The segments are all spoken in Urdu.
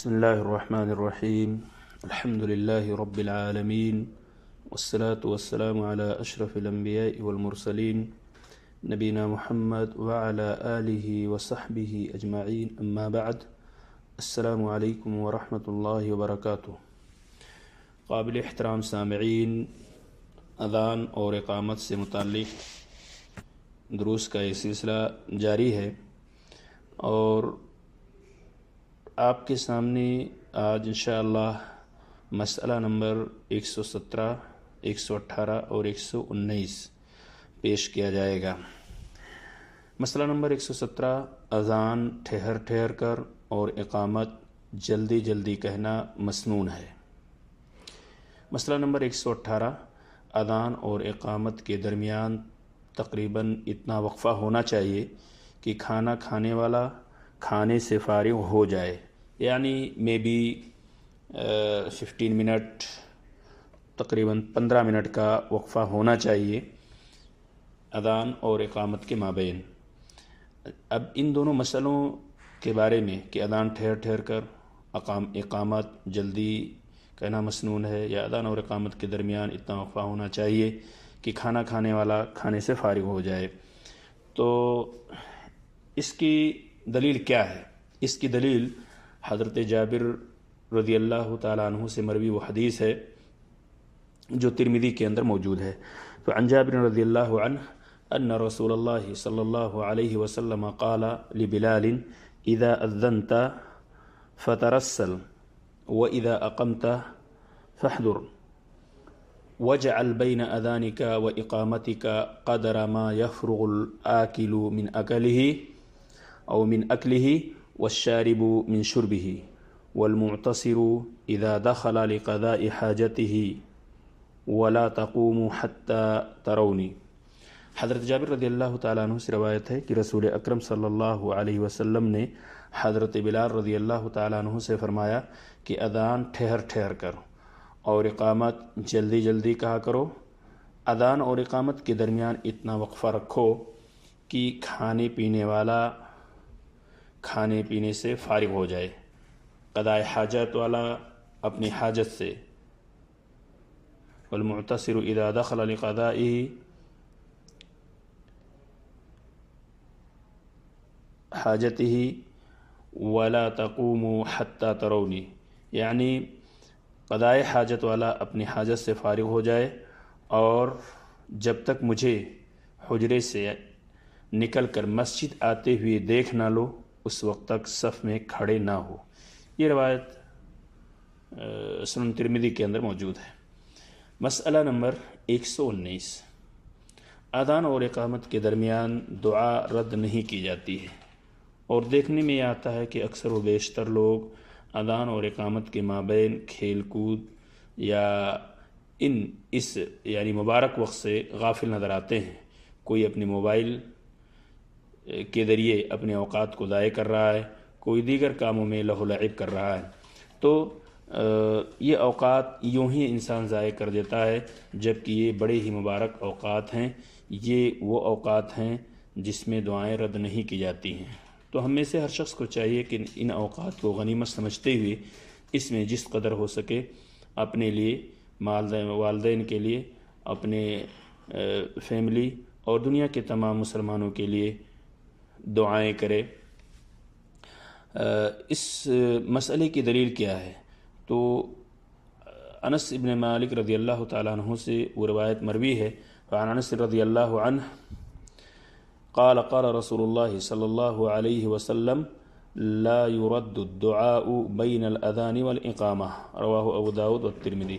بسم الله الرحمن الرحيم الحمد لله رب العالمين والصلاة والسلام على أشرف الأنبياء والمرسلين نبينا محمد وعلى آله وصحبه أجمعين أما بعد السلام عليكم ورحمة الله وبركاته۔ قابل احترام سامعین، اذان اور اقامت سے متعلق دروس کا یہ سلسلہ جاری ہے، اور آپ کے سامنے آج انشاءاللہ مسئلہ نمبر 117، 118 اور 119 پیش کیا جائے گا۔ مسئلہ نمبر 117، اذان ٹھہر ٹھہر کر اور اقامت جلدی جلدی کہنا مسنون ہے۔ مسئلہ نمبر 118، اذان اور اقامت کے درمیان تقریباً اتنا وقفہ ہونا چاہیے کہ کھانا کھانے والا کھانے سے فارغ ہو جائے، یعنی مے بی 15 منٹ، تقریباً 15 منٹ کا وقفہ ہونا چاہیے اذان اور اقامت کے مابین۔ اب ان دونوں مسئلوں کے بارے میں کہ اذان ٹھہر ٹھہر کر، اقامت جلدی کہنا مسنون ہے، یا اذان اور اقامت کے درمیان اتنا وقفہ ہونا چاہیے کہ کھانا کھانے والا کھانے سے فارغ ہو جائے، تو اس کی دلیل کیا ہے؟ اس کی دلیل حضرت جابر رضی اللہ تعالیٰ عنہ سے مروی وہ حدیث ہے جو ترمذی کے اندر موجود ہے۔ تو عن جابر رضی اللہ عنہ ان رسول اللہ صلی اللہ علیہ وسلم قال لبلال اذا اذنت فترسل واذا اقمت فاحذر واجعل بين اذانك واقامتك قدر ما يفرغ الآكل من اكله او من اكله والشارب من شربه والمعتصر اذا دخل لقضاء حاجته ولا تقوموا حتى تروني۔ حضرت جابر رضی اللہ تعالیٰ عنہ سے روایت ہے کہ رسول اکرم صلی اللہ علیہ وسلم نے حضرت بلال رضی اللہ تعالیٰ عنہ سے فرمایا کہ اذان ٹھہر ٹھہر کر اور اقامت جلدی جلدی کہا کرو۔ اذان اور اقامت کے درمیان اتنا وقفہ رکھو کہ کھانے پینے والا کھانے پینے سے فارغ ہو جائے، قضاء حاجت والا اپنی حاجت سے، والمعتصر اذا دخل لقضائه حاجته ولا تقوموا حتى تروني، یعنی قضاء حاجت والا اپنی حاجت سے فارغ ہو جائے اور جب تک مجھے حجرے سے نکل کر مسجد آتے ہوئے دیکھ نہ لو اس وقت تک صف میں کھڑے نہ ہو۔ یہ روایت سنن ترمذی کے اندر موجود ہے۔ مسئلہ نمبر 119، اذان اور اقامت کے درمیان دعا رد نہیں کی جاتی ہے، اور دیکھنے میں یہ آتا ہے کہ اکثر و بیشتر لوگ اذان اور اقامت کے مابین کھیل کود یا اس یعنی مبارک وقت سے غافل نظر آتے ہیں۔ کوئی اپنے موبائل کے ذریعے اپنے اوقات کو ضائع کر رہا ہے، کوئی دیگر کاموں میں لہو لعب کر رہا ہے، تو یہ اوقات یوں ہی انسان ضائع کر دیتا ہے، جبکہ یہ بڑے ہی مبارک اوقات ہیں۔ یہ وہ اوقات ہیں جس میں دعائیں رد نہیں کی جاتی ہیں، تو ہم میں سے ہر شخص کو چاہیے کہ ان اوقات کو غنیمت سمجھتے ہوئے اس میں جس قدر ہو سکے اپنے لیے، والدین کے لیے، اپنے فیملی اور دنیا کے تمام مسلمانوں کے لیے دعائیں کرے۔ اس مسئلے کی دلیل کیا ہے؟ تو انس ابن مالک رضی اللہ تعالیٰ عنہ سے وہ روایت مروی ہے، وعن انس رضی اللہ عنہ قال قال رسول اللہ صلی اللہ علیہ وسلم لا يرد الدعاء بین الاذان والاقامہ، رواہ ابو داود والترمذی۔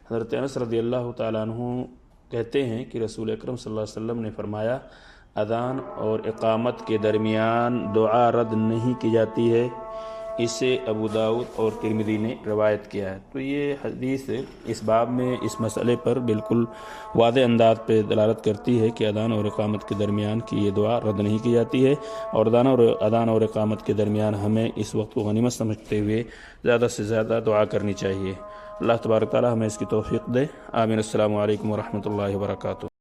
حضرت انس رضی اللہ تعالیٰ عنہ کہتے ہیں کہ رسول اکرم صلی اللہ علیہ وسلم نے فرمایا اذان اور اقامت کے درمیان دعا رد نہیں کی جاتی ہے۔ اسے ابو داؤد اور ترمذی نے روایت کیا ہے۔ تو یہ حدیث اس باب میں اس مسئلے پر بالکل واضح انداز پہ دلالت کرتی ہے کہ اذان اور اقامت کے درمیان کی یہ دعا رد نہیں کی جاتی ہے، اور اذان اور اقامت کے درمیان ہمیں اس وقت کو غنیمت سمجھتے ہوئے زیادہ سے زیادہ دعا کرنی چاہیے۔ اللہ تبارک تعالی ہمیں اس کی توفیق دے، آمین۔ السلام علیکم ورحمۃ اللہ وبرکاتہ۔